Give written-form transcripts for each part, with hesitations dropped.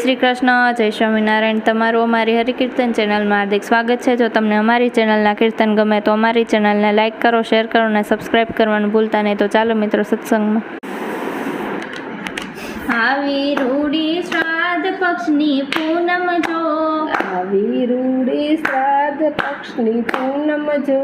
શ્રી કૃષ્ણ, જય સ્વામિનારાયણ। તમારું અમારી હરિકીર્તન ચેનલમાં હાર્દિક સ્વાગત છે। જો તમને અમારી ચેનલના કીર્તન ગમે તો અમારી ચેનલને લાઇક કરો, શેર કરો અને સબસ્ક્રાઈબ કરવાનું ભૂલતા નહીં। તો ચાલો મિત્રો સત્સંગમાં। આવી રૂડી શ્રાદ્ધ પક્ષની પૂનમ જો, આવી રૂડી શ્રાદ્ધ પક્ષની પૂનમ જો,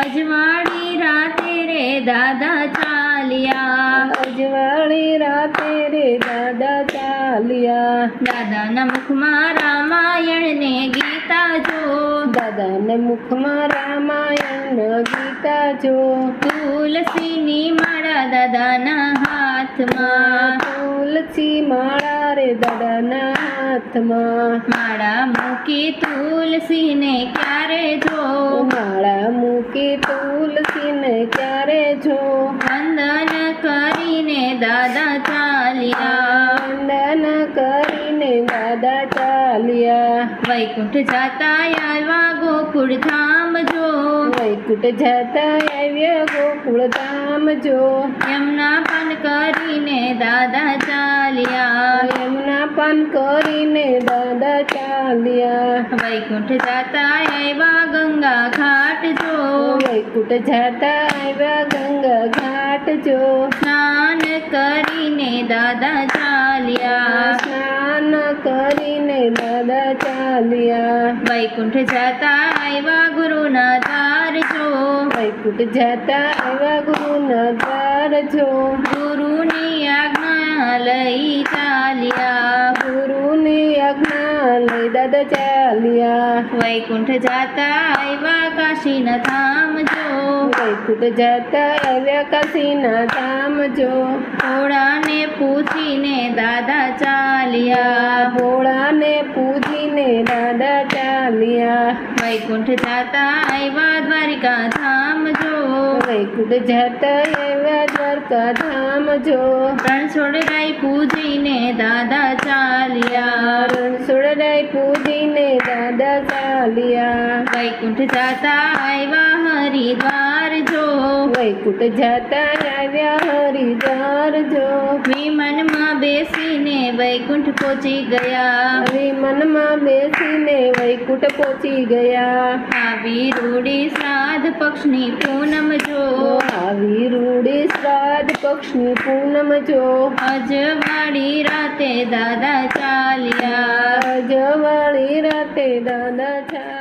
અજવાળી રાતે રે દાદા ચાલ્યા, અજવાળી રાતે રે દાદા ચાલ્યા। દાદાના મુખમાં રામાયણ ને ગીતા જો, દાદાના મુખમાં રામાયણ ગીતા જો, તુલસીની માળા દાદાના હાથમાં, તુલસી માળા રે દાદાના હાથમાં, માળા મૂકી તુલસીને ક્યારે જો, માળા મૂકી તુલસીને ક્યારે જો, વંદન કરીને દાદા ચાલ્યા, વંદન કરીને દાદા ચાલ્યા। વૈકુંઠ જાતા આવ્યા ગોકુળ ધામ જો, વૈકુંઠ જતા આવ્યા ગોકુળ ધામ જો, યમુના પાન કરીને દાદા ચાલ્યા, યમુના પાન કરીને દાદા ચાલ્યા। વૈકુંઠ જાતા આવ્યા ગંગા ઘાટ જો, વૈકુંઠ જતા આવ્યા ગંગા ઘાટ જો, સ્નાન કરીને દાદા ચાલ્યા, સ્નાન કરીને દાદા ચાલ્યા। વૈકુંઠ જાતા આવ્યા ગુરુના દ્વાર જો, વૈકુંઠ જતા આવ્યા ગુરુના દ્વાર જો, ગુરુની આજ્ઞા લઈ ચાલ્યા, ગુરુની આજ્ઞા લઈ દાદા ચાલ્યા। વૈકુંઠ જાતા આવ્યા કાશીના ધામ જો, વૈકુંઠ જતા આવ્યા કાશીના ધામ જો, ભોળાને પૂછીને દાદા ચાલ્યા, ભોળાને પૂજીને દાદા ચાલ્યા। વૈકુંઠ જાતા આવ્યા દ્વારિકા ધામ જો, વૈકુંઠ જતા આવ્યા દ્વારકા ધામ જો, રણછોડરાય પૂજીને દાદા ચાલ્યા, રણછોડરાય પૂજીને દાદા ચાલ્યા। વૈકુંઠ જાતા આવ્યા હરિદ્વાર જો, વૈકુંઠ જતા આવ્યા હરિદ્વાર જો, વિમાનમાં બેસીને વૈકુંઠ પહોંચી ગયા, વિમાનમાં બેસીને વૈકુંઠ પહોંચી ગયા। આવી રૂડી શ્રાદ્ધ પક્ષની પૂનમ જો, આવી રૂડી શ્રાદ્ધ પક્ષની પૂનમ જો, અજવાળી રાતે દાદા ચાલ્યા, અજવાળી રાતે દાદા ચાલ્યા।